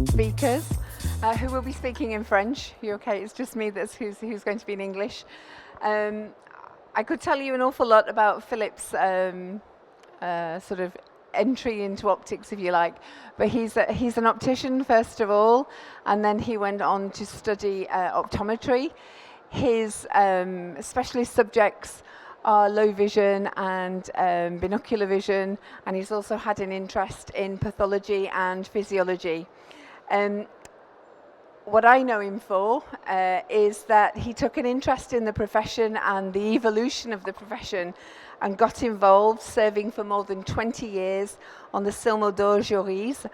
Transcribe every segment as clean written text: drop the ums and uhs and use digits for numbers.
Speakers who will be speaking in French. You okay? It's just me who's going to be in English. I could tell you an awful lot about Philip's sort of entry into optics, if you like, but he's an optician first of all, and then he went on to study optometry. His specialist subjects are low vision and binocular vision, and he's also had an interest in pathology and physiology. What I know him for is that he took an interest in the profession and the evolution of the profession and got involved, serving for more than 20 years on the Silmo-d'Or juries.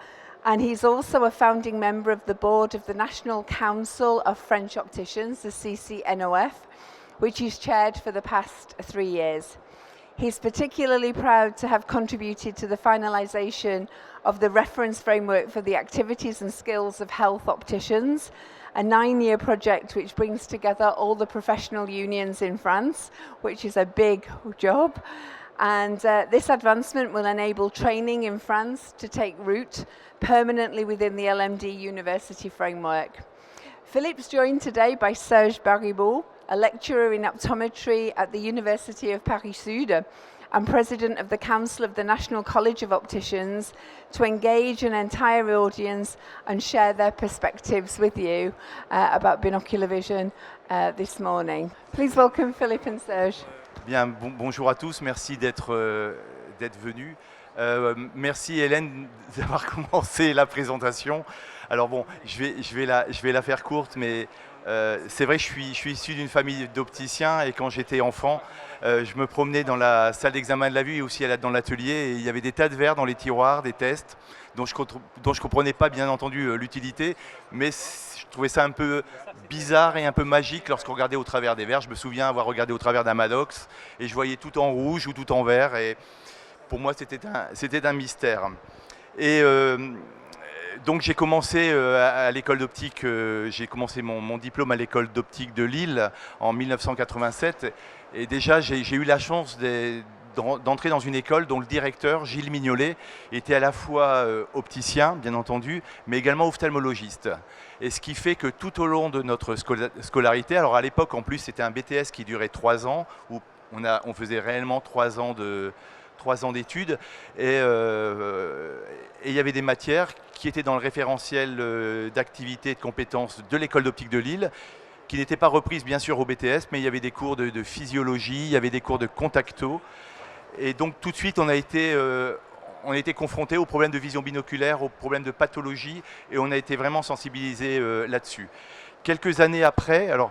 And he's also a founding member of the board of the National Council of French Opticians, the CCNOF, which he's chaired for the past 3 years. He's particularly proud to have contributed to the finalization of the reference framework for the activities and skills of health opticians, a 9-year project which brings together all the professional unions in France, which is a big job. And this advancement will enable training in France to take root permanently within the LMD University framework. Philip's joined today by Serge Baribeau, a lecturer in optometry at the University of Paris-Sud and president of the Council of the National College of Opticians, to engage an entire audience and share their perspectives with you about binocular vision this morning. Please welcome Philip and Serge. Bien, bonjour à tous, merci d'être venus. Merci Hélène d'avoir commencé la présentation. Alors bon, je vais la faire courte, mais c'est vrai, je suis issu d'une famille d'opticiens et quand j'étais enfant, je me promenais dans la salle d'examen de la vue et aussi dans l'atelier et il y avait des tas de verres dans les tiroirs, des tests dont je ne comprenais pas bien entendu l'utilité, mais je trouvais ça un peu bizarre et un peu magique lorsqu'on regardait au travers des verres. Je me souviens avoir regardé au travers d'un Maddox et je voyais tout en rouge ou tout en vert et pour moi c'était un mystère. Et donc j'ai commencé à l'école d'optique, j'ai commencé mon diplôme à l'école d'optique de Lille en 1987 et déjà j'ai eu la chance d'entrer dans une école dont le directeur, Gilles Mignolet, était à la fois opticien, bien entendu, mais également ophtalmologiste. Et ce qui fait que tout au long de notre scolarité, alors à l'époque en plus c'était un BTS qui durait 3 ans, où on faisait réellement 3 ans d'études et il y avait des matières qui étaient dans le référentiel d'activité et de compétences de l'école d'optique de Lille, qui n'étaient pas reprises bien sûr au BTS, mais il y avait des cours de physiologie, il y avait des cours de contacto. Et donc tout de suite on a été confrontés aux problèmes de vision binoculaire, aux problèmes de pathologie, et on a été vraiment sensibilisés là-dessus. Quelques années après, alors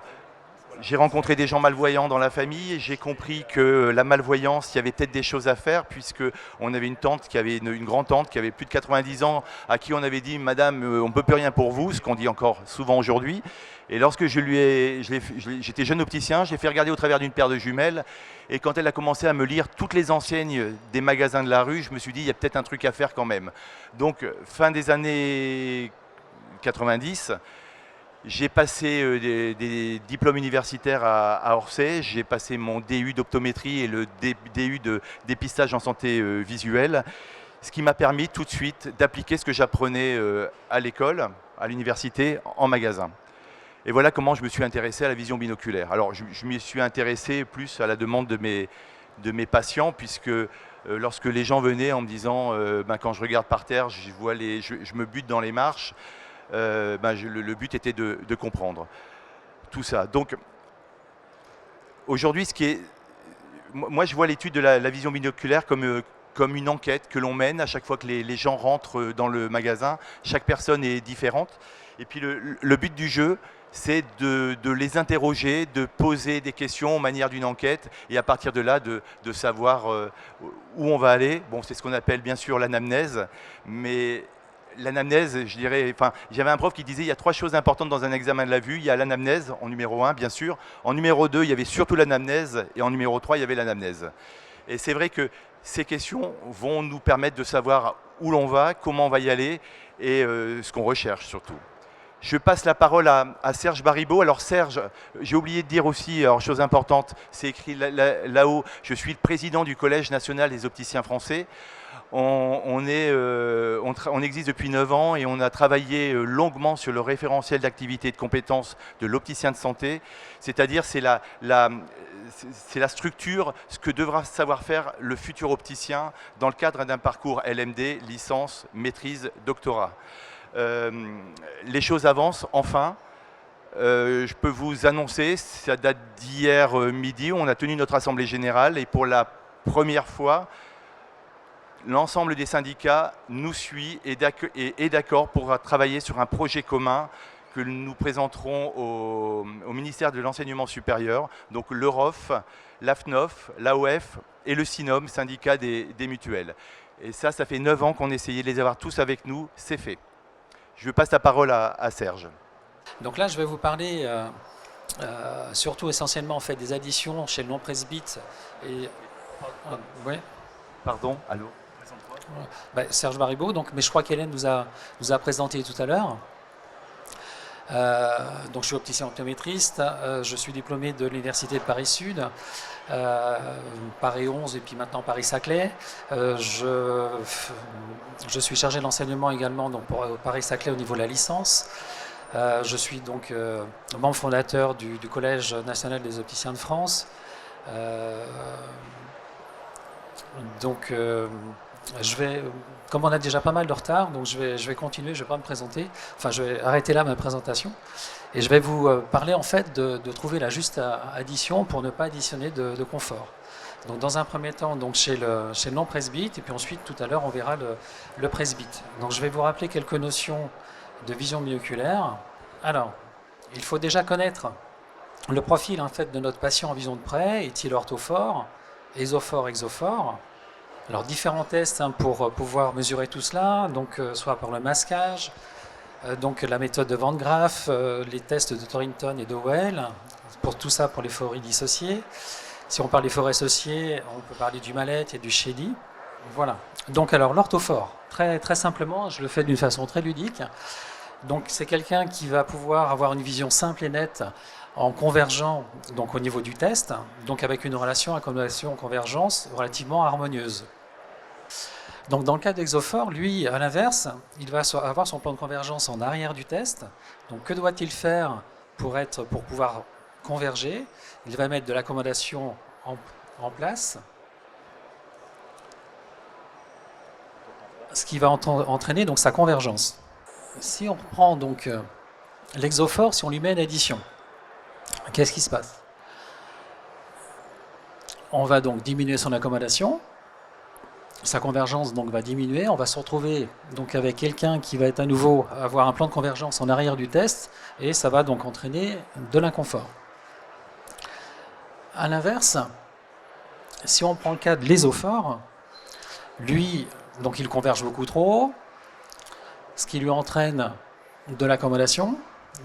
j'ai rencontré des gens malvoyants dans la famille et j'ai compris que la malvoyance, il y avait peut-être des choses à faire puisqu'on avait une grand-tante qui avait plus de 90 ans à qui on avait dit « Madame, on ne peut plus rien pour vous », ce qu'on dit encore souvent aujourd'hui. Et lorsque j'étais jeune opticien, j'ai fait regarder au travers d'une paire de jumelles et quand elle a commencé à me lire toutes les enseignes des magasins de la rue, je me suis dit « Il y a peut-être un truc à faire quand même ». Donc fin des années 90, j'ai passé des diplômes universitaires à Orsay, j'ai passé mon DU d'optométrie et le DU de dépistage en santé visuelle, ce qui m'a permis tout de suite d'appliquer ce que j'apprenais à l'école, à l'université, en magasin. Et voilà comment je me suis intéressé à la vision binoculaire. Alors je m'y suis intéressé plus à la demande de mes patients, puisque lorsque les gens venaient en me disant quand je regarde par terre, je me bute dans les marches, le but était de comprendre tout ça. Donc aujourd'hui, moi je vois l'étude de la vision binoculaire comme une enquête que l'on mène à chaque fois que les gens rentrent dans le magasin. Chaque personne est différente. Et puis le but du jeu, c'est de les interroger, de poser des questions en manière d'une enquête et à partir de là, de savoir où on va aller. Bon, c'est ce qu'on appelle bien sûr l'anamnèse, mais l'anamnèse, je dirais, j'avais un prof qui disait il y a 3 choses importantes dans un examen de la vue. Il y a l'anamnèse en numéro 1, bien sûr. En numéro 2, il y avait surtout l'anamnèse. Et en numéro 3, il y avait l'anamnèse. Et c'est vrai que ces questions vont nous permettre de savoir où l'on va, comment on va y aller et ce qu'on recherche surtout. Je passe la parole à Serge Baribeau. Alors Serge, j'ai oublié de dire aussi, alors chose importante, c'est écrit là-haut, je suis le président du Collège national des opticiens français. On existe depuis 9 ans et on a travaillé longuement sur le référentiel d'activité et de compétences de l'opticien de santé, c'est-à-dire c'est la structure, ce que devra savoir faire le futur opticien dans le cadre d'un parcours LMD, licence, maîtrise, doctorat. Les choses avancent enfin. Je peux vous annoncer, ça date d'hier midi, on a tenu notre assemblée générale et pour la première fois, l'ensemble des syndicats nous suit et est d'accord pour travailler sur un projet commun que nous présenterons au ministère de l'Enseignement supérieur, donc l'EUROF, l'AFNOF, l'AOF et le SINOM, syndicat des mutuelles. Et ça fait 9 ans qu'on essayait de les avoir tous avec nous, c'est fait. Je passe la parole à Serge. Donc là, je vais vous parler surtout essentiellement en fait, des additions chez le non-presbyte. Et, ouais. Pardon, allô. Serge Baribeau, donc, mais je crois qu'Hélène nous a présenté tout à l'heure. Donc je suis opticien optométriste, je suis diplômé de l'Université de Paris-Sud, Paris 11 et puis maintenant Paris-Saclay. Je suis chargé de l'enseignement également donc pour Paris-Saclay au niveau de la licence. Je suis donc membre fondateur du Collège national des opticiens de France. Donc comme on a déjà pas mal de retard, donc je vais continuer, je ne vais pas me présenter, enfin je vais arrêter là ma présentation et je vais vous parler en fait de trouver la juste addition pour ne pas additionner de confort. Donc dans un premier temps donc chez le non-presbyte et puis ensuite tout à l'heure on verra le presbyte. Donc je vais vous rappeler quelques notions de vision binoculaire. Alors, il faut déjà connaître le profil en fait de notre patient en vision de près, est-il orthophore, ésophore, exophore. Alors différents tests pour pouvoir mesurer tout cela, donc soit par le masquage, donc la méthode de Van Graaf, les tests de Torrington et d'Howell, pour tout ça pour les phories dissociées. Si on parle des phories associées, on peut parler du Mallet et du Shady. Voilà. Donc alors l'orthophore, très, très simplement, je le fais d'une façon très ludique. Donc c'est quelqu'un qui va pouvoir avoir une vision simple et nette en convergent donc au niveau du test, donc avec une relation accommodation-convergence relativement harmonieuse. Donc dans le cas d'exophore, lui, à l'inverse, il va avoir son plan de convergence en arrière du test. Donc que doit-il faire pour pouvoir converger? Il va mettre de l'accommodation en place, ce qui va entraîner donc sa convergence. Si on prend donc l'exophore, si on lui met une addition, qu'est-ce qui se passe? On va donc diminuer son accommodation, sa convergence donc va diminuer, on va se retrouver donc avec quelqu'un qui va être à nouveau avoir un plan de convergence en arrière du test et ça va donc entraîner de l'inconfort. A l'inverse, si on prend le cas de l'ésophore, lui, donc il converge beaucoup trop, ce qui lui entraîne de l'accommodation.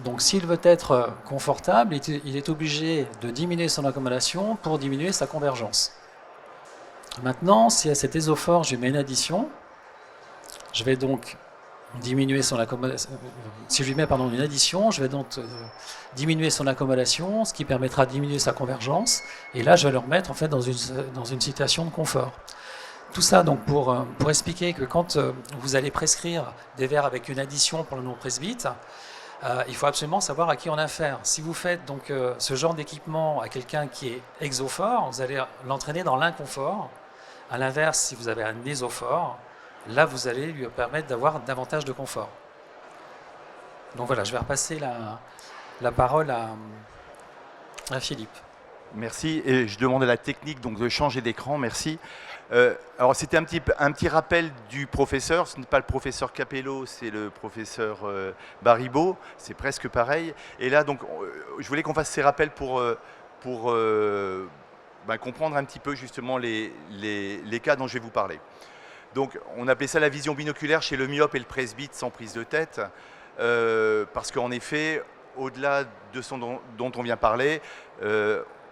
Donc s'il veut être confortable, il est obligé de diminuer son accommodation pour diminuer sa convergence. Maintenant, si à cet ésophore, je mets une addition, je vais donc diminuer son accommodation. Si je lui mets une addition, je vais donc diminuer son accommodation, ce qui permettra de diminuer sa convergence. Et là, je vais le remettre en fait dans une situation de confort. Tout ça donc pour expliquer que quand vous allez prescrire des verres avec une addition pour le non-presbyte, il faut absolument savoir à qui on a affaire. Si vous faites donc ce genre d'équipement à quelqu'un qui est exophore, vous allez l'entraîner dans l'inconfort. A l'inverse, si vous avez un ésophore, là vous allez lui permettre d'avoir davantage de confort. Donc voilà, je vais repasser la parole à Philippe. Merci, et je demande à la technique donc de changer d'écran, merci. Alors c'était un petit rappel du professeur, ce n'est pas le professeur Capello, c'est le professeur Baribeau, c'est presque pareil. Et là donc je voulais qu'on fasse ces rappels pour comprendre un petit peu justement les cas dont je vais vous parler. Donc on appelait ça la vision binoculaire chez le myope et le presbyte sans prise de tête, parce qu'en effet, au-delà de ce dont on vient parler,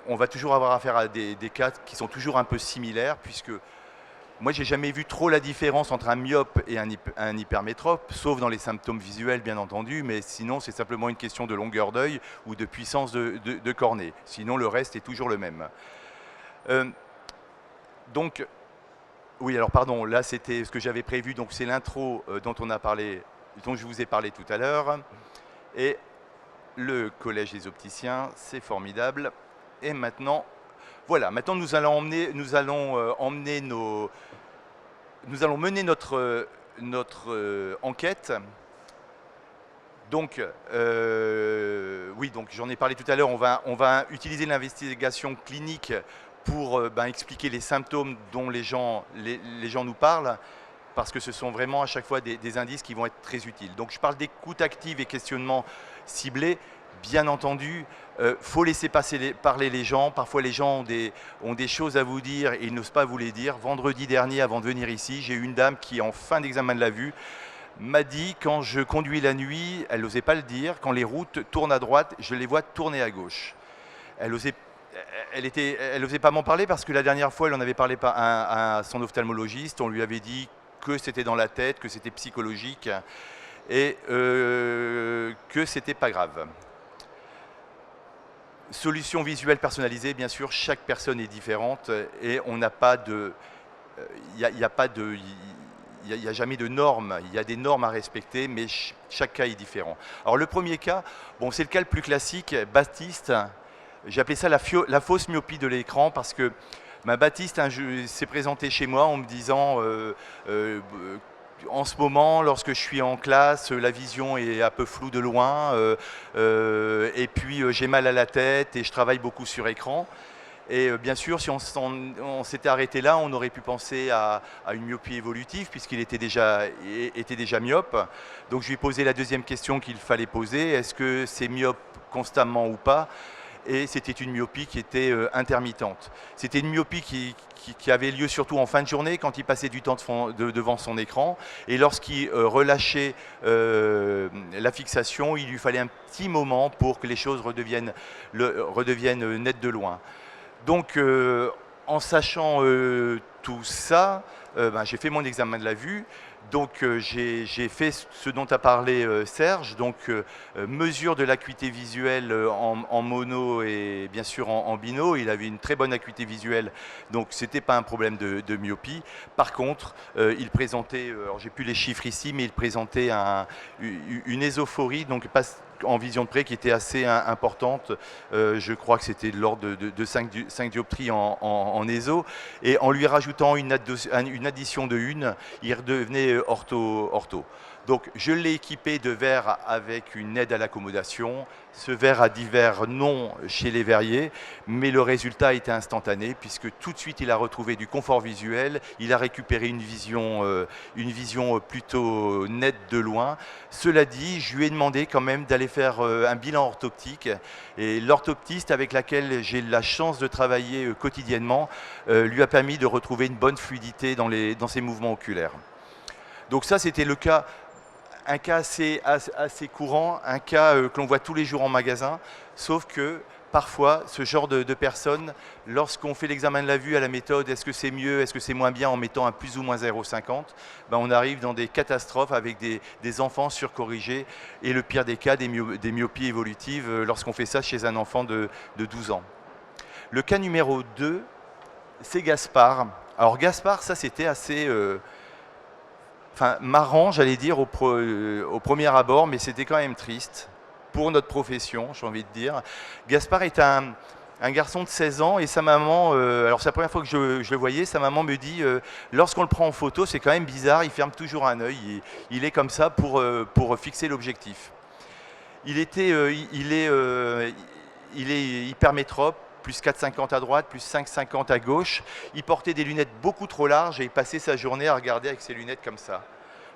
on va toujours avoir affaire à des cas qui sont toujours un peu similaires, puisque moi, j'ai jamais vu trop la différence entre un myope et un hypermétrope, sauf dans les symptômes visuels, bien entendu, mais sinon, c'est simplement une question de longueur d'œil ou de puissance de cornée. Sinon, le reste est toujours le même. Donc, oui, alors pardon, là, c'était ce que j'avais prévu, donc c'est l'intro dont je vous ai parlé tout à l'heure. Et le Collège des opticiens, c'est formidable. Et maintenant, voilà, maintenant nous allons mener notre enquête. Donc, oui, donc j'en ai parlé tout à l'heure, on va utiliser l'investigation clinique pour expliquer les symptômes dont les gens nous parlent, parce que ce sont vraiment à chaque fois des indices qui vont être très utiles. Donc je parle d'écoute active et questionnement ciblé. Bien entendu, faut laisser parler les gens. Parfois, les gens ont des choses à vous dire et ils n'osent pas vous les dire. Vendredi dernier, avant de venir ici, j'ai eu une dame qui, en fin d'examen de la vue, m'a dit, quand je conduis la nuit, elle n'osait pas le dire, quand les routes tournent à droite, je les vois tourner à gauche. Elle osait pas m'en parler parce que la dernière fois, elle en avait parlé à son ophtalmologiste. On lui avait dit que c'était dans la tête, que c'était psychologique et que c'était pas grave. Solution visuelle personnalisée, bien sûr, chaque personne est différente et on n'a pas de... Il n'y a jamais de normes, il y a des normes à respecter, mais chaque cas est différent. Alors le premier cas, bon, c'est le cas le plus classique, Baptiste. J'ai appelé ça la fausse myopie de l'écran parce que Baptiste s'est présenté chez moi en me disant en ce moment, lorsque je suis en classe, la vision est un peu floue de loin, et puis j'ai mal à la tête et je travaille beaucoup sur écran. Et bien sûr, si on s'était arrêté là, on aurait pu penser à une myopie évolutive, puisqu'il était déjà myope. Donc je lui ai posé la deuxième question qu'il fallait poser, est-ce que c'est myope constamment ou pas? Et c'était une myopie qui était intermittente. C'était une myopie qui avait lieu surtout en fin de journée, quand il passait du temps devant son écran. Et lorsqu'il relâchait la fixation, il lui fallait un petit moment pour que les choses redeviennent nettes de loin. Donc, en sachant tout ça, j'ai fait mon examen de la vue. Donc j'ai fait ce dont a parlé Serge, donc mesure de l'acuité visuelle en mono et bien sûr en bino. Il avait une très bonne acuité visuelle, donc ce n'était pas un problème de myopie. Par contre, il présentait, alors j'ai plus les chiffres ici, mais il présentait une ésophorie, donc pas en vision de près, qui était assez importante. Je crois que c'était de l'ordre de 5 dioptries en ESO. Et en lui rajoutant une addition de 1, il redevenait ortho. Donc je l'ai équipé de verres avec une aide à l'accommodation. Ce verre a divers noms chez les verriers, mais le résultat était instantané puisque tout de suite il a retrouvé du confort visuel, il a récupéré une vision plutôt nette de loin. Cela dit, je lui ai demandé quand même d'aller faire un bilan orthoptique et l'orthoptiste avec laquelle j'ai la chance de travailler quotidiennement lui a permis de retrouver une bonne fluidité dans ses mouvements oculaires. Donc ça, c'était un cas assez courant, un cas que l'on voit tous les jours en magasin, sauf que parfois, ce genre de personnes, lorsqu'on fait l'examen de la vue à la méthode, est-ce que c'est mieux, est-ce que c'est moins bien en mettant un plus ou moins 0,50, on arrive dans des catastrophes avec des enfants surcorrigés et le pire des cas, des myopies évolutives lorsqu'on fait ça chez un enfant de 12 ans. Le cas numéro 2, c'est Gaspard. Alors Gaspard, ça c'était assez... marrant, j'allais dire, au premier abord, mais c'était quand même triste pour notre profession, j'ai envie de dire. Gaspard est un garçon de 16 ans et sa maman, alors c'est la première fois que je le voyais, sa maman me dit, lorsqu'on le prend en photo, c'est quand même bizarre, il ferme toujours un œil, il est comme ça pour fixer l'objectif. Il est hypermétrope, plus 4,50 à droite, plus 5,50 à gauche. Il portait des lunettes beaucoup trop larges et il passait sa journée à regarder avec ses lunettes comme ça.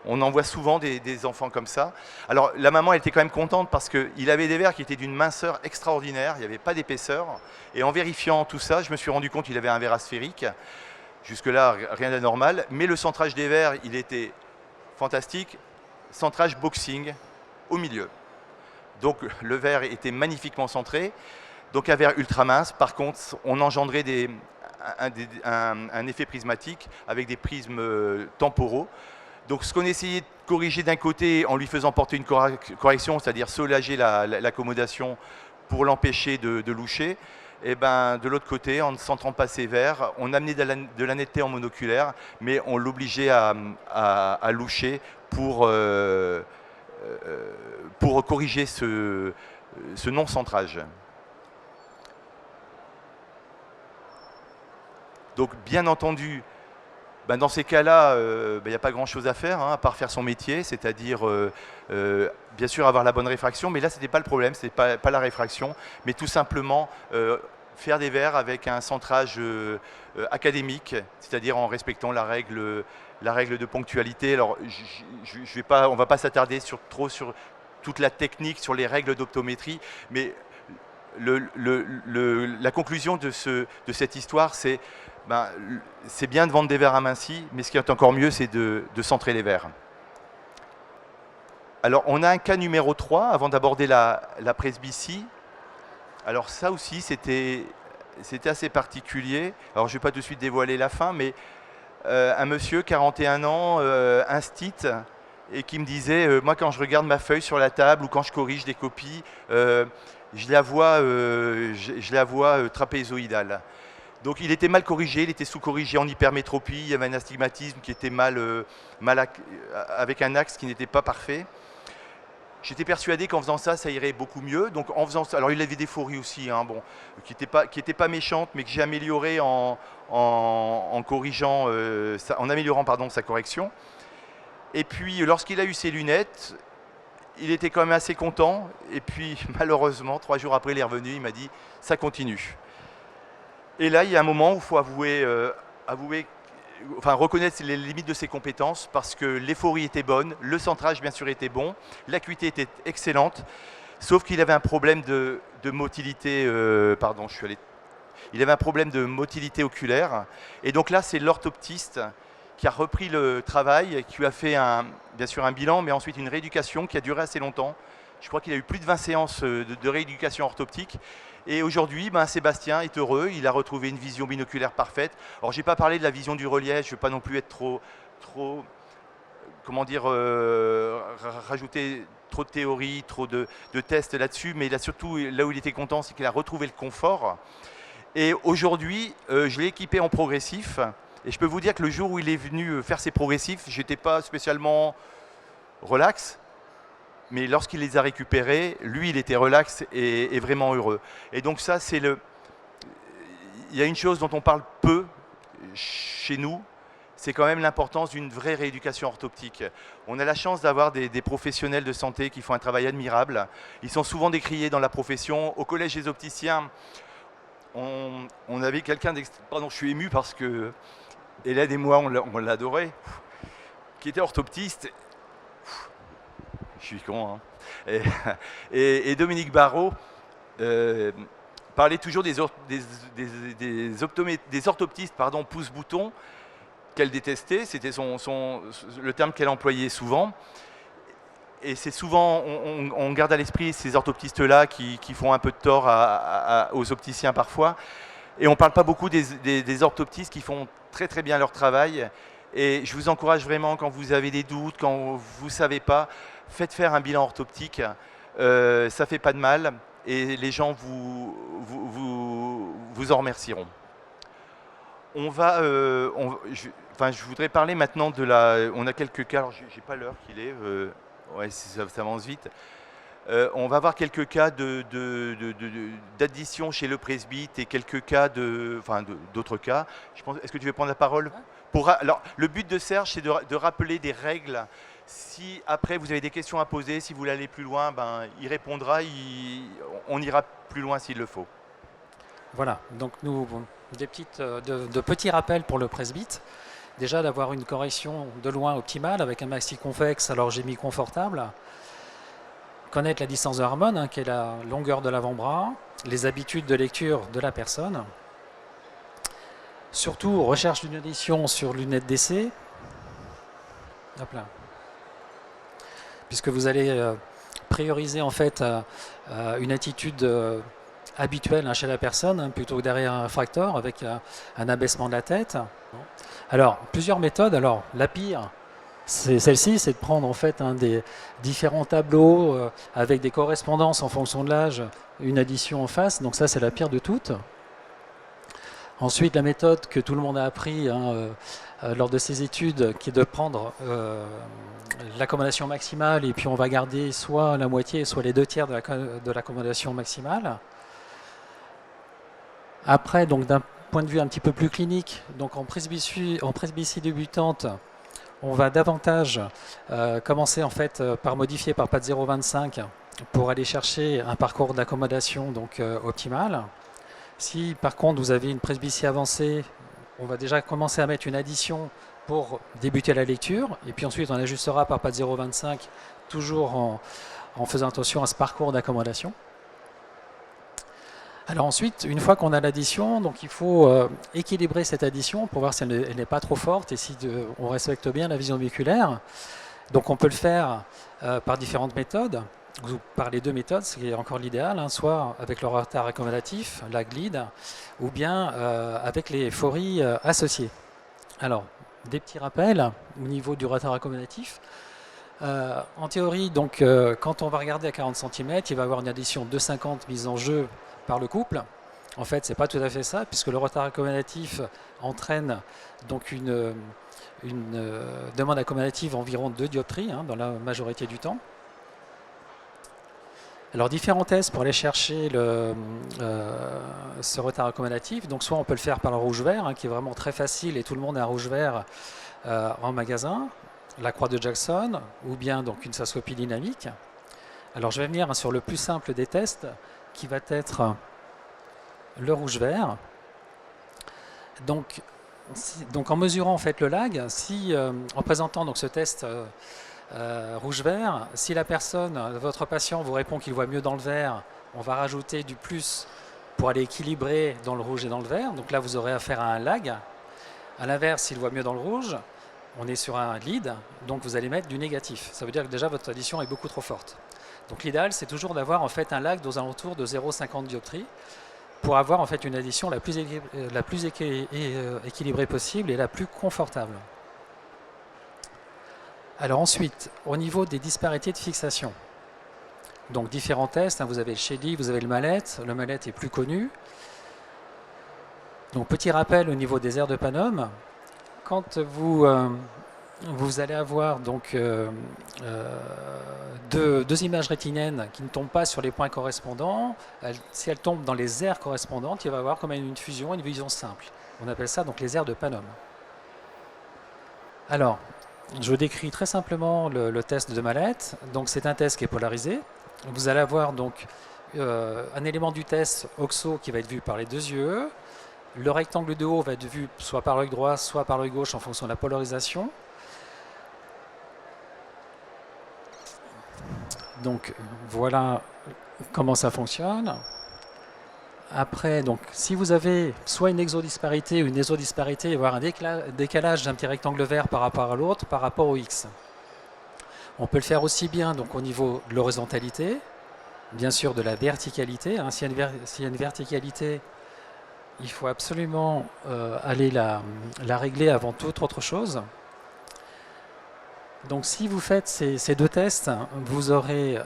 On en voit souvent des enfants comme ça. Alors la maman, elle était quand même contente parce qu'il avait des verres qui étaient d'une minceur extraordinaire, il n'y avait pas d'épaisseur. Et en vérifiant tout ça, je me suis rendu compte qu'il avait un verre asphérique. Jusque-là, rien d'anormal. Mais le centrage des verres, il était fantastique. Centrage boxing au milieu. Donc le verre était magnifiquement centré. Donc un verre ultra mince, par contre, on engendrait un effet prismatique avec des prismes temporaux. Donc ce qu'on essayait de corriger d'un côté en lui faisant porter une correction, c'est-à-dire soulager l'accommodation pour l'empêcher de loucher, et ben, de l'autre côté, en ne centrant pas ses verres, on amenait de la netteté en monoculaire, mais on l'obligeait à loucher pour corriger ce non-centrage. Donc bien entendu, ben dans ces cas-là, il n'y a pas grand-chose à faire, hein, à part faire son métier, c'est-à-dire bien sûr avoir la bonne réfraction, mais là ce n'était pas le problème, ce n'était pas la réfraction, mais tout simplement faire des verres avec un centrage académique, c'est-à-dire en respectant la règle de ponctualité. Alors on ne va pas s'attarder trop sur toute la technique, sur les règles d'optométrie, mais la conclusion de cette histoire, c'est c'est bien de vendre des verres amincis, mais ce qui est encore mieux, c'est de centrer les verres. Alors, on a un cas numéro 3, avant d'aborder la presbytie. Alors ça aussi, c'était assez particulier. Alors, je ne vais pas tout de suite dévoiler la fin, mais un monsieur, 41 ans, instit, et qui me disait, moi, quand je regarde ma feuille sur la table ou quand je corrige des copies, je la vois trapézoïdale. Donc il était mal corrigé, il était sous-corrigé en hypermétropie, il y avait un astigmatisme qui était avec un axe qui n'était pas parfait. J'étais persuadé qu'en faisant ça, ça irait beaucoup mieux. Donc en faisant ça, alors il avait des phories aussi, hein, bon, qui n'étaient pas méchantes, mais que j'ai amélioré en améliorant sa correction. Et puis lorsqu'il a eu ses lunettes, il était quand même assez content. Et puis malheureusement, 3 jours après, il est revenu, il m'a dit « ça continue ». Et là, il y a un moment où il faut reconnaître les limites de ses compétences parce que l'éphorie était bonne, le centrage bien sûr était bon, l'acuité était excellente, sauf qu'il avait un problème de motilité, il avait un problème de motilité oculaire. Et donc là, c'est l'orthoptiste qui a repris le travail, qui lui a fait bien sûr un bilan, mais ensuite une rééducation qui a duré assez longtemps. Je crois qu'il a eu plus de 20 séances de rééducation orthoptique. Et aujourd'hui, Sébastien est heureux, il a retrouvé une vision binoculaire parfaite. Alors, je n'ai pas parlé de la vision du relief, je ne veux pas non plus être trop rajouter trop de théories, trop de tests là-dessus, mais surtout, là où il était content, c'est qu'il a retrouvé le confort. Et aujourd'hui, je l'ai équipé en progressif, et je peux vous dire que le jour où il est venu faire ses progressifs, je n'étais pas spécialement relax, mais lorsqu'il les a récupérés, lui, il était relax et vraiment heureux. Et donc ça, il y a une chose dont on parle peu chez nous, c'est quand même l'importance d'une vraie rééducation orthoptique. On a la chance d'avoir des professionnels de santé qui font un travail admirable. Ils sont souvent décriés dans la profession. Au Collège des opticiens, on avait quelqu'un pardon, je suis ému parce que Hélène et moi, on l'adorait, qui était orthoptiste. Je suis con, hein. Et Dominique Barrault parlait toujours des orthoptistes pouce-bouton qu'elle détestait, c'était le terme qu'elle employait souvent. Et c'est souvent, on garde à l'esprit ces orthoptistes-là qui font un peu de tort aux opticiens parfois. Et on ne parle pas beaucoup des orthoptistes qui font très très bien leur travail. Et je vous encourage vraiment, quand vous avez des doutes, quand vous ne savez pas, faites faire un bilan orthoptique, ça ne fait pas de mal et les gens vous en remercieront. Je voudrais parler maintenant on a quelques cas, alors je n'ai pas l'heure qu'il est, ouais, ça avance vite. On va avoir quelques cas d'addition chez le presbyte et quelques cas d'autres cas. Est-ce que tu veux prendre la parole ? Alors, le but de Serge, c'est de rappeler des règles. Si après vous avez des questions à poser, si vous voulez aller plus loin, il répondra, on ira plus loin s'il le faut. Voilà, donc de petits rappels pour le presbyte. Déjà d'avoir une correction de loin optimale avec un maxi convexe, alors j'ai mis confortable. Connaître la distance de Harmon, qui est la longueur de l'avant-bras, les habitudes de lecture de la personne. Surtout, recherche d'une audition sur lunettes d'essai. Hop là. Puisque vous allez prioriser en fait une attitude habituel chez la personne, plutôt que derrière un fracteur avec un abaissement de la tête. Alors, plusieurs méthodes. Alors, la pire, c'est celle-ci, c'est de prendre en fait des différents tableaux avec des correspondances en fonction de l'âge, une addition en face. Donc ça, c'est la pire de toutes. Ensuite, la méthode que tout le monde a appris lors de ses études, qui est de prendre l'accommodation maximale et puis on va garder soit la moitié, soit les 2/3 de l'accommodation maximale. Après, donc d'un point de vue un petit peu plus clinique, donc en presbytie débutante, on va davantage commencer en fait par modifier par patte 0,25 pour aller chercher un parcours d'accommodation donc optimal. Si par contre vous avez une presbytie avancée, on va déjà commencer à mettre une addition pour débuter la lecture, et puis ensuite on ajustera par patte 0,25, toujours en faisant attention à ce parcours d'accommodation. Alors ensuite, une fois qu'on a l'addition, donc il faut équilibrer cette addition pour voir si elle n'est pas trop forte et si on respecte bien la vision biculaire. Donc on peut le faire par différentes méthodes, ou par les deux méthodes, ce qui est encore l'idéal, soit avec le retard accommodatif, la glide, ou bien avec les phories associées. Alors, des petits rappels au niveau du retard accommodatif. En théorie, donc, quand on va regarder à 40 cm, il va y avoir une addition de 2,50 mise en jeu par le couple. En fait, ce n'est pas tout à fait ça, puisque le retard accommodatif entraîne donc une demande accommodative environ 2 dioptries dans la majorité du temps. Alors, différents tests pour aller chercher ce retard accommodatif. Donc, soit on peut le faire par le rouge-vert, qui est vraiment très facile et tout le monde a un rouge-vert en magasin, la croix de Jackson, ou bien donc une cystoscopie dynamique. Alors, je vais venir sur le plus simple des tests, qui va être le rouge-vert. Donc, en mesurant en fait le lag, en présentant donc ce test rouge-vert, si la personne, votre patient vous répond qu'il voit mieux dans le vert, on va rajouter du plus pour aller équilibrer dans le rouge et dans le vert. Donc là, vous aurez affaire à un lag. À l'inverse, s'il voit mieux dans le rouge, on est sur un lead, donc vous allez mettre du négatif. Ça veut dire que déjà votre addition est beaucoup trop forte. Donc l'idéal, c'est toujours d'avoir en fait un lag aux alentours de 0,50 dioptries pour avoir en fait une addition la plus équilibrée possible et la plus confortable. Alors ensuite, au niveau des disparités de fixation, donc différents tests, vous avez le Shady, vous avez le Mallet est plus connu. Donc petit rappel au niveau des aires de Panum, quand vous allez avoir donc deux images rétiniennes qui ne tombent pas sur les points correspondants, si elles tombent dans les aires correspondantes, il va y avoir comme une fusion, une vision simple. On appelle ça donc les aires de Panum. Alors, je vous décris très simplement le test de Mallet. Donc c'est un test qui est polarisé. Vous allez avoir donc un élément du test OXO qui va être vu par les deux yeux. Le rectangle de haut va être vu soit par l'œil droit, soit par l'œil gauche en fonction de la polarisation. Donc voilà comment ça fonctionne. Après, donc, si vous avez soit une exodisparité ou une ésodisparité, voire un décalage d'un petit rectangle vert par rapport à l'autre, par rapport au X. On peut le faire aussi bien donc, au niveau de l'horizontalité, bien sûr de la verticalité. S'il y a une verticalité, il faut absolument aller la régler avant toute autre chose. Donc si vous faites ces deux tests, vous aurez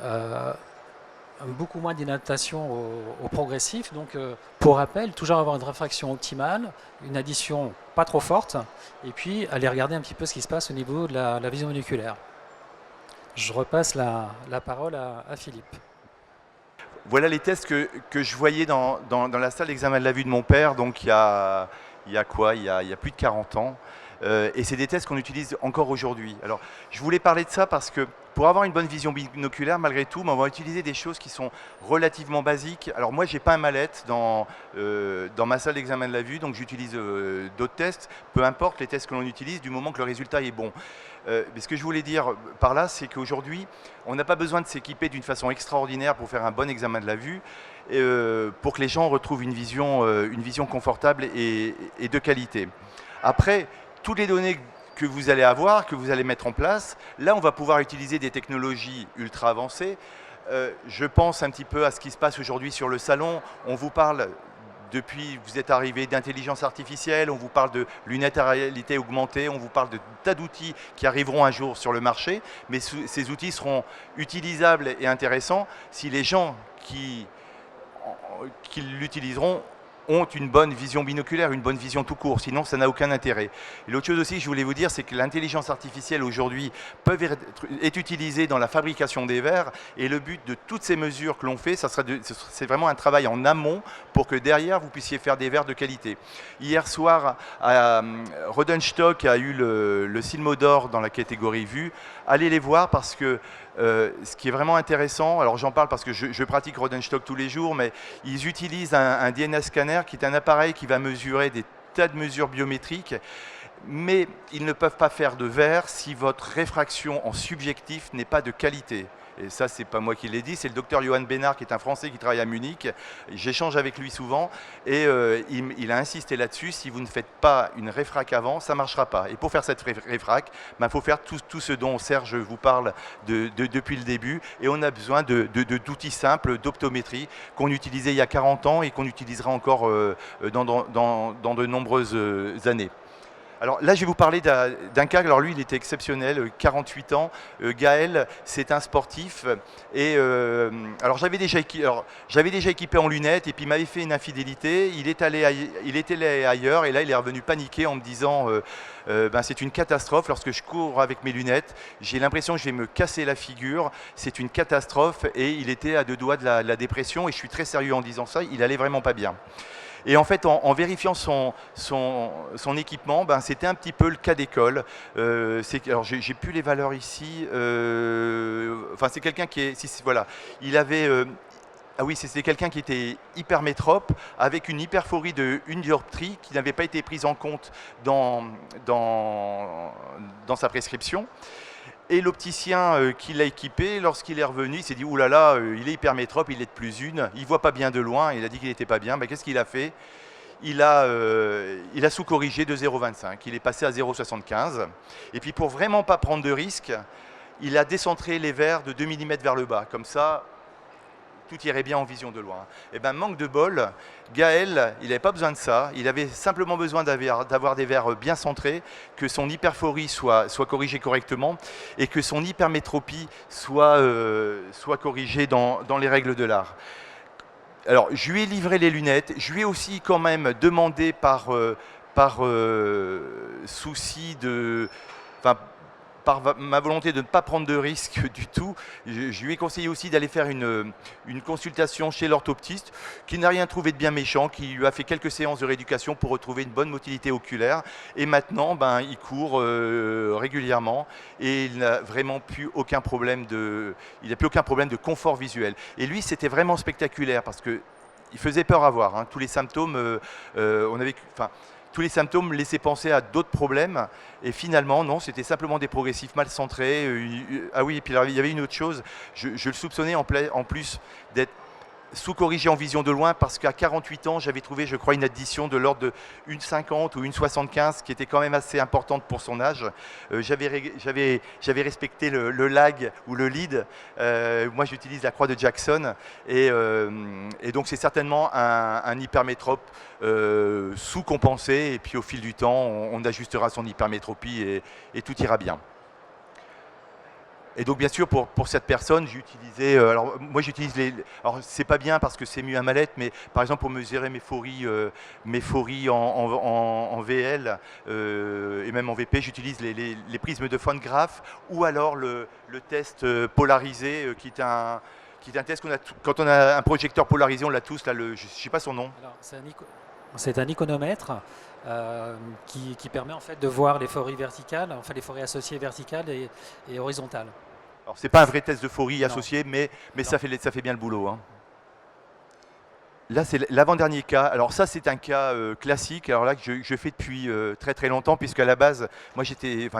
beaucoup moins d'inadaptation au progressif. Donc pour rappel, toujours avoir une réfraction optimale, une addition pas trop forte, et puis aller regarder un petit peu ce qui se passe au niveau de la vision moléculaire. Je repasse la parole à Philippe. Voilà les tests que je voyais dans la salle d'examen de la vue de mon père, donc il y a plus de 40 ans. Et c'est des tests qu'on utilise encore aujourd'hui. Alors, je voulais parler de ça parce que pour avoir une bonne vision binoculaire, malgré tout, on va utiliser des choses qui sont relativement basiques. Alors moi, j'ai pas un Mallet dans ma salle d'examen de la vue, donc j'utilise d'autres tests, peu importe les tests que l'on utilise, du moment que le résultat est bon. Mais ce que je voulais dire par là, c'est qu'aujourd'hui, on n'a pas besoin de s'équiper d'une façon extraordinaire pour faire un bon examen de la vue, pour que les gens retrouvent une vision confortable et de qualité. Après, toutes les données que vous allez avoir, que vous allez mettre en place, là on va pouvoir utiliser des technologies ultra avancées je pense un petit peu à ce qui se passe aujourd'hui sur le salon. On vous parle, depuis que vous êtes arrivé, d'intelligence artificielle, on vous parle de lunettes à réalité augmentée, on vous parle de tas d'outils qui arriveront un jour sur le marché, mais ces outils seront utilisables et intéressants si les gens qui l'utiliseront ont une bonne vision binoculaire, une bonne vision tout court, sinon ça n'a aucun intérêt. Et l'autre chose aussi que je voulais vous dire, c'est que l'intelligence artificielle aujourd'hui est utilisée dans la fabrication des verres, et le but de toutes ces mesures que l'on fait, c'est vraiment un travail en amont pour que derrière vous puissiez faire des verres de qualité. Hier soir, Rodenstock a eu le Silmo d'or dans la catégorie vue. Allez les voir parce que ce qui est vraiment intéressant, alors j'en parle parce que je pratique Rodenstock tous les jours, mais ils utilisent un DNS scanner qui est un appareil qui va mesurer des tas de mesures biométriques, mais ils ne peuvent pas faire de verre si votre réfraction en subjectif n'est pas de qualité. Et ça, c'est pas moi qui l'ai dit, c'est le docteur Johan Bénard, qui est un Français qui travaille à Munich. J'échange avec lui souvent et il a insisté là-dessus. Si vous ne faites pas une réfrac avant, ça ne marchera pas. Et pour faire cette réfrac, il faut faire tout ce dont Serge vous parle depuis le début. Et on a besoin d'outils simples, d'optométrie, qu'on utilisait il y a 40 ans et qu'on utilisera encore dans de nombreuses années. Alors là, je vais vous parler d'un cas. Alors lui, il était exceptionnel, 48 ans. Gaël, c'est un sportif. Et alors j'avais déjà équipé en lunettes et puis il m'avait fait une infidélité. Il était allé ailleurs et là, il est revenu paniquer en me disant c'est une catastrophe. Lorsque je cours avec mes lunettes, j'ai l'impression que je vais me casser la figure. C'est une catastrophe et il était à 2 doigts de la dépression. Et je suis très sérieux en disant ça. Il allait vraiment pas bien. Et en fait, en vérifiant son équipement, c'était un petit peu le cas d'école. Alors, j'ai plus les valeurs ici. Enfin, c'est quelqu'un qui est... voilà. Il avait... ah oui, c'était quelqu'un qui était hypermétrope, avec une hyperphorie de 1 dioptrie qui n'avait pas été prise en compte dans sa prescription. Et l'opticien qui l'a équipé, lorsqu'il est revenu, il s'est dit « Ouh là là, il est hypermétrope, il est de plus une, il ne voit pas bien de loin, il a dit qu'il n'était pas bien. » Qu'est-ce qu'il a fait ? Il a sous-corrigé de 0,25, il est passé à 0,75. Et puis pour vraiment pas prendre de risque, il a décentré les verres de 2 mm vers le bas. Comme ça, tout irait bien en vision de loin. Et manque de bol, Gaël, il n'avait pas besoin de ça. Il avait simplement besoin d'avoir des verres bien centrés, que son hyperphorie soit corrigée correctement et que son hypermétropie soit corrigée dans les règles de l'art. Alors, je lui ai livré les lunettes. Je lui ai aussi quand même demandé par souci de... par ma volonté de ne pas prendre de risque du tout, je lui ai conseillé aussi d'aller faire une consultation chez l'orthoptiste, qui n'a rien trouvé de bien méchant, qui lui a fait quelques séances de rééducation pour retrouver une bonne motilité oculaire. Et maintenant, il court régulièrement et il n'a vraiment plus aucun problème de confort visuel. Et lui, c'était vraiment spectaculaire parce que il faisait peur à voir. Tous les symptômes, tous les symptômes laissaient penser à d'autres problèmes, et finalement, non, c'était simplement des progressifs mal centrés. Ah oui, et puis il y avait une autre chose, je le soupçonnais en plus d'être sous-corrigé en vision de loin, parce qu'à 48 ans, j'avais trouvé, je crois, une addition de l'ordre de 1,50 ou 1,75, qui était quand même assez importante pour son âge. J'avais respecté le lag ou le lead. Moi, j'utilise la croix de Jackson, et donc c'est certainement un hypermétrope sous-compensé, et puis au fil du temps, on ajustera son hypermétropie et tout ira bien. Et donc bien sûr pour cette personne, j'ai utilisé, alors moi j'utilise alors c'est pas bien parce que c'est mieux à mallette, mais par exemple pour mesurer mes phories en VL et même en VP, j'utilise les prismes de Von Graf, ou alors le test polarisé qui est un test qu'on a quand on a un projecteur polarisé, on l'a tous là, je sais pas son nom. Alors, c'est un iconomètre qui permet en fait de voir les phories verticales, enfin les phories associées verticales et horizontales. Alors c'est pas un vrai test de phorie associé, mais ça fait bien le boulot. Là, c'est l'avant-dernier cas. Alors ça, c'est un cas classique. Alors là, que je fais depuis très très longtemps, puisqu'à la base, moi j'étais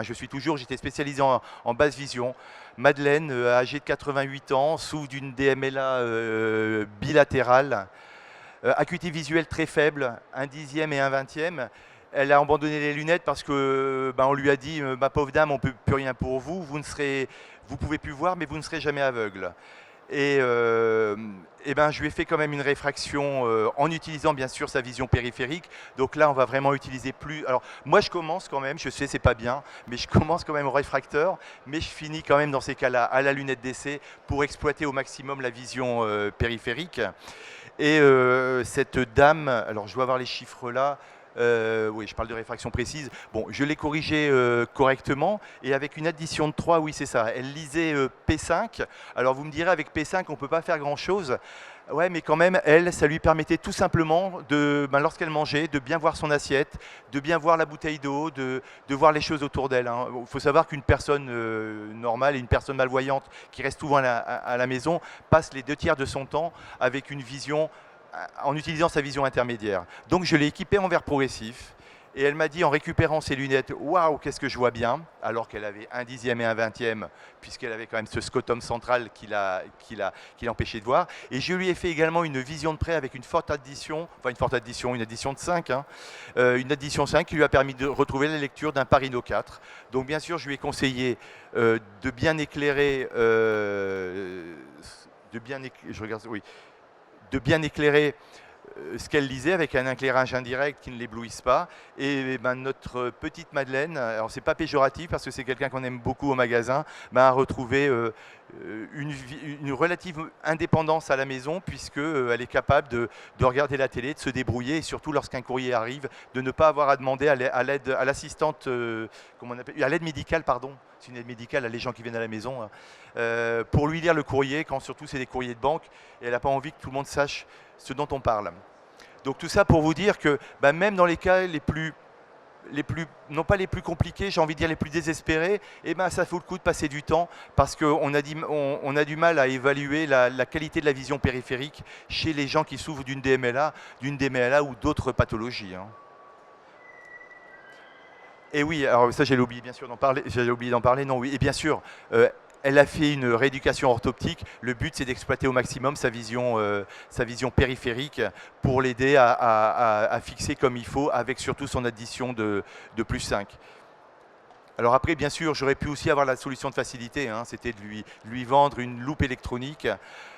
spécialisé en basse vision. Madeleine, âgée de 88 ans, souffre d'une DMLA bilatérale, acuité visuelle très faible, 1/10 et 1/20. Elle a abandonné les lunettes parce que on lui a dit ma pauvre dame, on ne peut plus rien pour vous, vous pouvez plus voir, mais vous ne serez jamais aveugle. Et ben, je lui ai fait quand même une réfraction en utilisant bien sûr sa vision périphérique. Donc là, on va vraiment utiliser plus. Alors moi, je commence quand même, je sais, c'est pas bien, mais je commence quand même au réfracteur, mais je finis quand même dans ces cas-là à la lunette d'essai pour exploiter au maximum la vision périphérique. Et cette dame, alors je dois avoir les chiffres là. Oui, je parle de réfraction précise. Bon, je l'ai corrigé correctement et avec une addition de 3, oui, c'est ça. Elle lisait P5. Alors vous me direz, avec P5, on ne peut pas faire grand-chose. Ouais, mais quand même, elle, ça lui permettait tout simplement, lorsqu'elle mangeait, de bien voir son assiette, de bien voir la bouteille d'eau, de voir les choses autour d'elle. Il faut savoir qu'une personne normale et une personne malvoyante qui reste souvent à la maison passe les 2/3 de son temps avec une vision en utilisant sa vision intermédiaire. Donc je l'ai équipée en verre progressif et elle m'a dit en récupérant ses lunettes, waouh, qu'est-ce que je vois bien, alors qu'elle avait 1/10 et 1/20, puisqu'elle avait quand même ce scotum central qui l'empêchait de voir. Et je lui ai fait également une vision de près avec une forte addition, une addition de 5, une addition 5 qui lui a permis de retrouver la lecture d'un Parino 4. Donc bien sûr, je lui ai conseillé de bien éclairer, de bien éclairer ce qu'elle lisait avec un éclairage indirect qui ne l'éblouisse pas. Et ben, notre petite Madeleine, alors c'est pas péjoratif parce que c'est quelqu'un qu'on aime beaucoup au magasin, a retrouvé une relative indépendance à la maison puisqu'elle est capable de regarder la télé, de se débrouiller et surtout lorsqu'un courrier arrive, de ne pas avoir à demander à l'aide, à l'assistante, à l'aide médicale, pardon. C'est une aide médicale à les gens qui viennent à la maison, pour lui lire le courrier, quand surtout c'est des courriers de banque, et elle n'a pas envie que tout le monde sache ce dont on parle. Donc tout ça pour vous dire que même dans les cas non pas les plus compliqués, j'ai envie de dire les plus désespérés, ça vaut le coup de passer du temps parce qu'on a du mal à évaluer la qualité de la vision périphérique chez les gens qui souffrent d'une DMLA ou d'autres pathologies. Et oui, alors ça j'avais oublié bien sûr d'en parler, non oui, et bien sûr, elle a fait une rééducation orthoptique. Le but, c'est d'exploiter au maximum sa vision périphérique pour l'aider à fixer comme il faut, avec surtout son addition de plus 5. Alors après, bien sûr, j'aurais pu aussi avoir la solution de facilité, c'était de lui vendre une loupe électronique.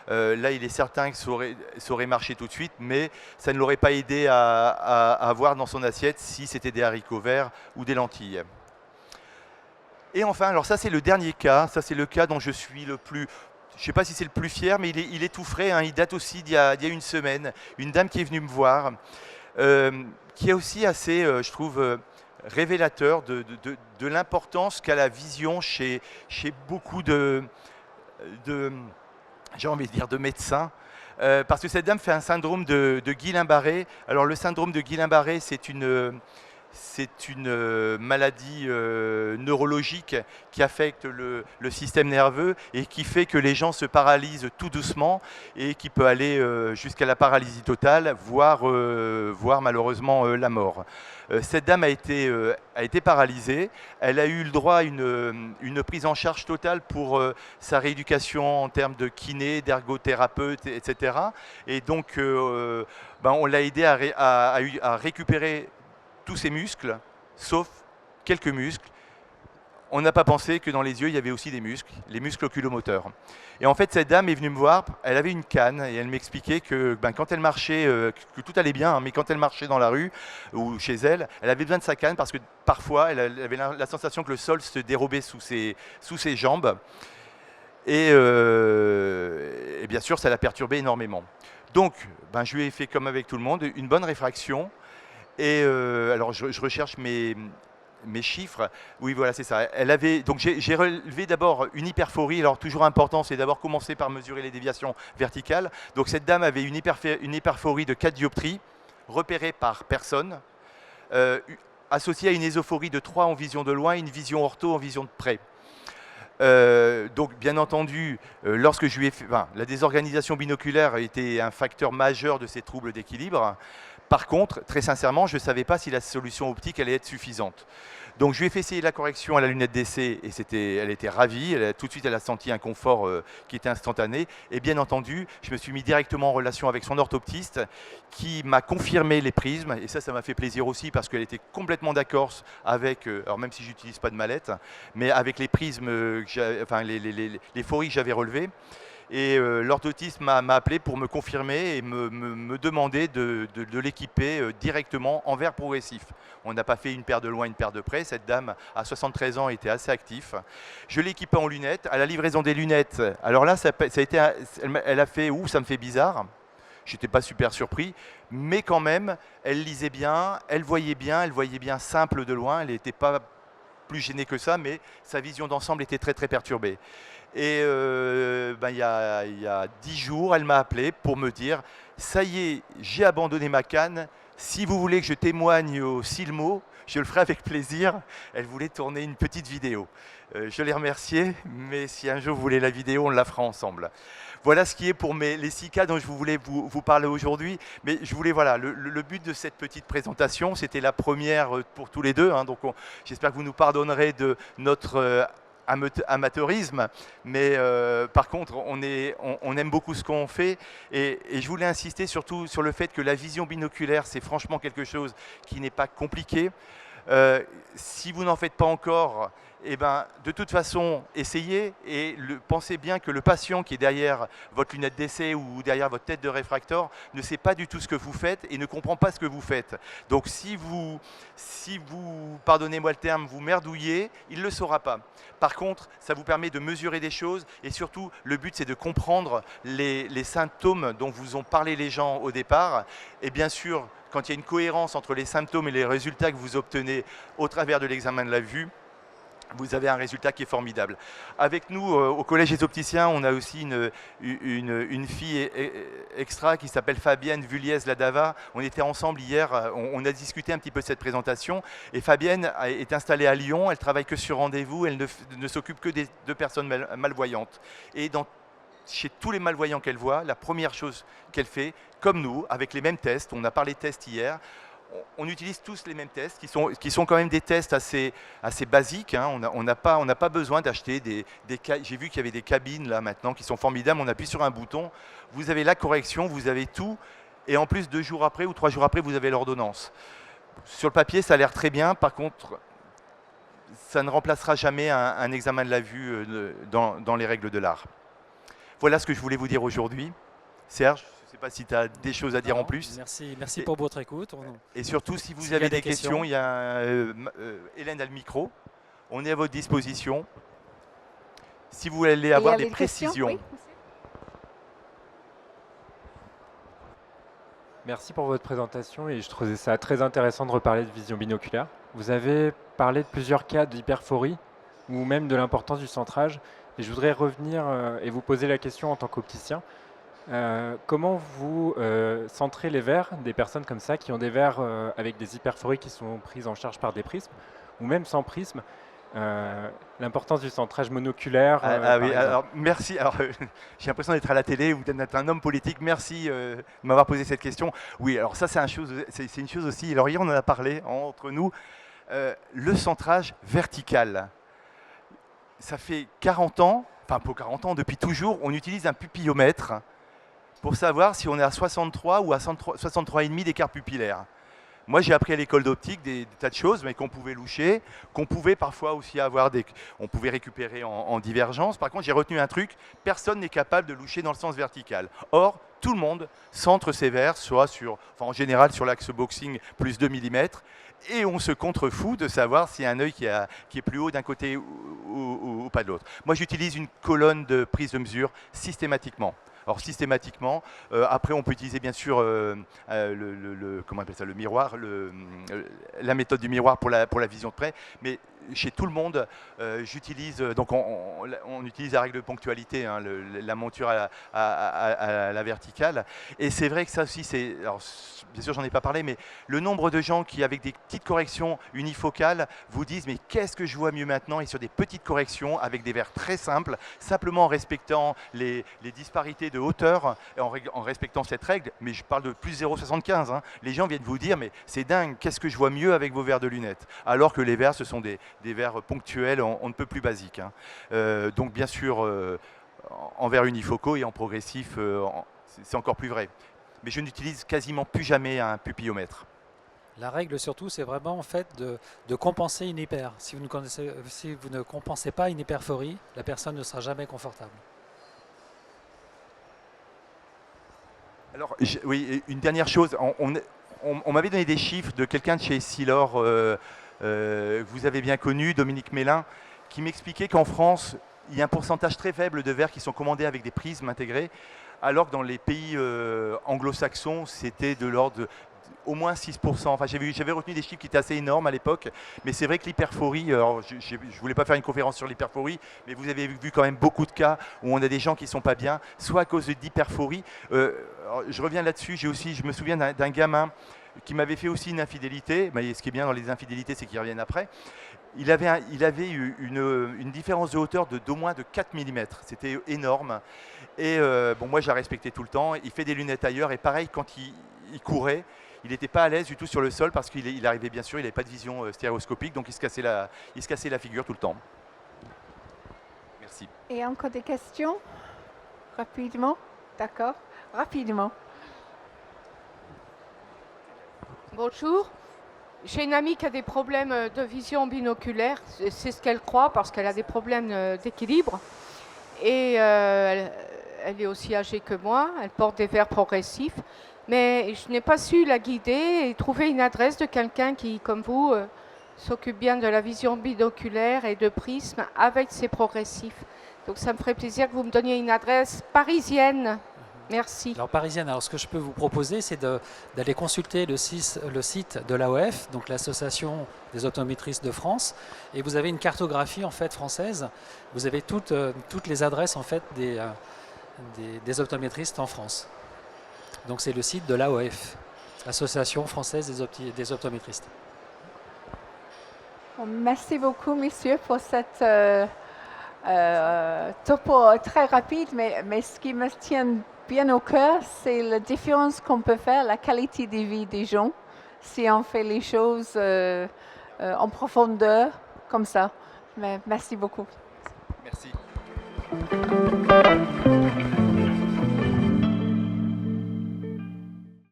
Là, il est certain que ça aurait marché tout de suite, mais ça ne l'aurait pas aidé à avoir dans son assiette si c'était des haricots verts ou des lentilles. Et enfin, alors ça c'est le dernier cas, ça c'est le cas dont je suis le plus, je ne sais pas si c'est le plus fier, mais il est tout frais, il date aussi d'il y a une semaine. Une dame qui est venue me voir, qui est aussi assez, je trouve, révélateur de l'importance qu'a la vision chez beaucoup j'ai envie de dire, de médecins. Parce que cette dame fait un syndrome de Guillain-Barré. Alors le syndrome de Guillain-Barré, c'est une maladie neurologique qui affecte le système nerveux et qui fait que les gens se paralysent tout doucement et qui peut aller jusqu'à la paralysie totale, voire malheureusement la mort. Cette dame a été paralysée. Elle a eu le droit à une prise en charge totale pour sa rééducation en termes de kiné, d'ergothérapeute, etc. Et donc, on l'a aidé à récupérer tous ses muscles, sauf quelques muscles. On n'a pas pensé que dans les yeux, il y avait aussi des muscles, les muscles oculomoteurs. Et en fait, cette dame est venue me voir, elle avait une canne et elle m'expliquait que quand elle marchait, que tout allait bien, mais quand elle marchait dans la rue ou chez elle, elle avait besoin de sa canne parce que parfois, elle avait la sensation que le sol se dérobait sous ses jambes. Et bien sûr, ça l'a perturbée énormément. Donc, je lui ai fait comme avec tout le monde, une bonne réfraction. Et alors, je recherche mes chiffres. Oui, voilà, c'est ça. Donc, j'ai relevé d'abord une hyperphorie. Alors, toujours important, c'est d'abord commencer par mesurer les déviations verticales. Donc, cette dame avait une hyperphorie de 4 dioptries, repérée par personne, associée à une ésophorie de 3 en vision de loin et une vision ortho en vision de près. Donc, bien entendu, lorsque je lui ai fait, la désorganisation binoculaire était un facteur majeur de ces troubles d'équilibre. Par contre, très sincèrement, je ne savais pas si la solution optique allait être suffisante. Donc, je lui ai fait essayer la correction à la lunette d'essai et elle était ravie. Tout de suite, elle a senti un confort qui était instantané. Et bien entendu, je me suis mis directement en relation avec son orthoptiste qui m'a confirmé les prismes. Et ça m'a fait plaisir aussi parce qu'elle était complètement d'accord avec, alors même si je n'utilise pas de mallette, mais avec les prismes, les phories que j'avais relevées. Et l'orthotiste m'a appelé pour me confirmer et me demander de l'équiper directement en verre progressif. On n'a pas fait une paire de loin, une paire de près. Cette dame, à 73 ans, était assez active. Je l'ai équipée en lunettes. À la livraison des lunettes, alors là, ça a été, elle a fait « Ouh, ça me fait bizarre ». J'étais pas super surpris, mais quand même, elle lisait bien, elle voyait bien simple de loin. Elle n'était pas plus gênée que ça, mais sa vision d'ensemble était très perturbée. Et il y a 10 jours, elle m'a appelé pour me dire « Ça y est, j'ai abandonné ma canne. Si vous voulez que je témoigne au Silmo, je le ferai avec plaisir. » Elle voulait tourner une petite vidéo. Je l'ai remerciée, mais si un jour vous voulez la vidéo, on la fera ensemble. Voilà ce qui est pour les 6 cas dont je voulais vous parler aujourd'hui. Mais je voulais, voilà, le but de cette petite présentation, c'était la première pour tous les deux. Hein, donc j'espère que vous nous pardonnerez de notre amateurisme. Mais par contre, on aime beaucoup ce qu'on fait. Et je voulais insister surtout sur le fait que la vision binoculaire, c'est franchement quelque chose qui n'est pas compliqué. Si vous n'en faites pas encore, eh ben, de toute façon, essayez et pensez bien que le patient qui est derrière votre lunette d'essai ou derrière votre tête de réfracteur ne sait pas du tout ce que vous faites et ne comprend pas ce que vous faites. Donc si vous pardonnez-moi le terme, vous merdouillez, il ne le saura pas. Par contre, ça vous permet de mesurer des choses et surtout, le but, c'est de comprendre les symptômes dont vous ont parlé les gens au départ. Et bien sûr, quand il y a une cohérence entre les symptômes et les résultats que vous obtenez au travers de l'examen de la vue, vous avez un résultat qui est formidable. Avec nous, au Collège des opticiens, on a aussi une fille extra qui s'appelle Fabienne Vulliez-Ladava. On était ensemble hier, on a discuté un petit peu de cette présentation. Et Fabienne est installée à Lyon, elle travaille que sur rendez-vous, elle ne s'occupe que de personnes malvoyantes. Et chez tous les malvoyants qu'elle voit, la première chose qu'elle fait, comme nous, avec les mêmes tests, on a parlé de tests hier, on utilise tous les mêmes tests, qui sont quand même des tests assez basiques. Hein. On n'a pas besoin d'acheter j'ai vu qu'il y avait des cabines là maintenant qui sont formidables. On appuie sur un bouton, vous avez la correction, vous avez tout. Et en plus, 2 jours après ou 3 jours après, vous avez l'ordonnance. Sur le papier, ça a l'air très bien. Par contre, ça ne remplacera jamais un examen de la vue dans les règles de l'art. Voilà ce que je voulais vous dire aujourd'hui. Serge, je ne sais pas si tu as des choses à dire en plus. Merci pour votre écoute. Et surtout, si vous avez des questions, il y a Hélène a le micro. On est à votre disposition. Si vous voulez avoir des précisions. Oui. Merci pour votre présentation et je trouvais ça très intéressant de reparler de vision binoculaire. Vous avez parlé de plusieurs cas d'hyperphorie ou même de l'importance du centrage. Et je voudrais revenir et vous poser la question en tant qu'opticien. Comment vous centrez les verres des personnes comme ça qui ont des verres avec des hyperphories qui sont prises en charge par des prismes ou même sans prisme, l'importance du centrage monoculaire. Oui, alors merci. Alors, j'ai l'impression d'être à la télé ou d'être un homme politique. Merci de m'avoir posé cette question. Oui, alors ça c'est une chose aussi. Alors hier on en a parlé entre nous. Le centrage vertical. Ça fait 40 ans, enfin pas 40 ans, depuis toujours, on utilise un pupillomètre pour savoir si on est à 63 ou à 63,5 d'écart pupillaire. Moi, j'ai appris à l'école d'optique des tas de choses, mais qu'on pouvait loucher, qu'on pouvait parfois aussi avoir on pouvait récupérer en divergence. Par contre, j'ai retenu un truc, personne n'est capable de loucher dans le sens vertical. Or, tout le monde centre ses verres, en général sur l'axe boxing plus 2 mm, et on se contrefout de savoir s'il y a un œil qui est plus haut d'un côté ou pas de l'autre. Moi, j'utilise une colonne de prise de mesure systématiquement. Alors systématiquement, après on peut utiliser bien sûr comment on appelle ça, le miroir, la méthode du miroir pour la vision de près, mais chez tout le monde, j'utilise, donc on utilise la règle de ponctualité, hein, la monture à la verticale, et c'est vrai que ça aussi, alors bien sûr j'en ai pas parlé, mais le nombre de gens qui avec des petites corrections unifocales vous disent mais qu'est-ce que je vois mieux maintenant, et sur des petites corrections avec des verres très simples, simplement en respectant les disparités de hauteur, en respectant cette règle, mais je parle de plus 0,75, hein, les gens viennent vous dire mais c'est dingue, qu'est-ce que je vois mieux avec vos verres de lunettes, alors que les verres ce sont des verres ponctuels, on ne peut plus basiques. Hein. Donc bien sûr, en verres unifocaux et en progressif, c'est encore plus vrai. Mais je n'utilise quasiment plus jamais un pupillomètre. La règle surtout, c'est vraiment en fait de compenser une hyper. Si vous ne compensez pas une hyperphorie, la personne ne sera jamais confortable. Alors, oui, une dernière chose. On m'avait donné des chiffres de quelqu'un de chez Essilor, vous avez bien connu, Dominique Mélin, qui m'expliquait qu'en France, il y a un pourcentage très faible de verres qui sont commandés avec des prismes intégrés, alors que dans les pays anglo-saxons, c'était de l'ordre au moins 6%. Enfin, j'avais retenu des chiffres qui étaient assez énormes à l'époque, mais c'est vrai que l'hyperphorie, je ne voulais pas faire une conférence sur l'hyperphorie, mais vous avez vu quand même beaucoup de cas où on a des gens qui ne sont pas bien, soit à cause d'hyperphorie. Je reviens là-dessus, je me souviens d'un gamin qui m'avait fait aussi une infidélité, mais ce qui est bien dans les infidélités, c'est qu'ils reviennent après. Il avait eu une différence de hauteur d'au moins de 4 mm, c'était énorme. Et bon, moi, je la respectais tout le temps. Il fait des lunettes ailleurs, et pareil, quand il courait, il n'était pas à l'aise du tout sur le sol parce qu'il arrivait, bien sûr, il n'avait pas de vision stéréoscopique, donc il se cassait la figure tout le temps. Merci. Et encore des questions? Rapidement? D'accord. Rapidement. Bonjour. J'ai une amie qui a des problèmes de vision binoculaire. C'est ce qu'elle croit parce qu'elle a des problèmes d'équilibre. Et elle est aussi âgée que moi. Elle porte des verres progressifs. Mais je n'ai pas su la guider et trouver une adresse de quelqu'un qui, comme vous, s'occupe bien de la vision binoculaire et de prisme avec ses progressifs. Donc ça me ferait plaisir que vous me donniez une adresse parisienne. Merci. Alors parisienne, alors ce que je peux vous proposer, c'est d'aller consulter le site de l'AOF, donc l'Association des optométristes de France, et vous avez une cartographie en fait française. Vous avez toutes les adresses en fait des optométristes en France. Donc c'est le site de l'AOF, Association française des optométristes. Merci beaucoup, messieurs, pour cette topo très rapide, mais ce qui me tient bien au cœur, c'est la différence qu'on peut faire, la qualité de vie des gens, si on fait les choses en profondeur, comme ça. Mais merci beaucoup. Merci.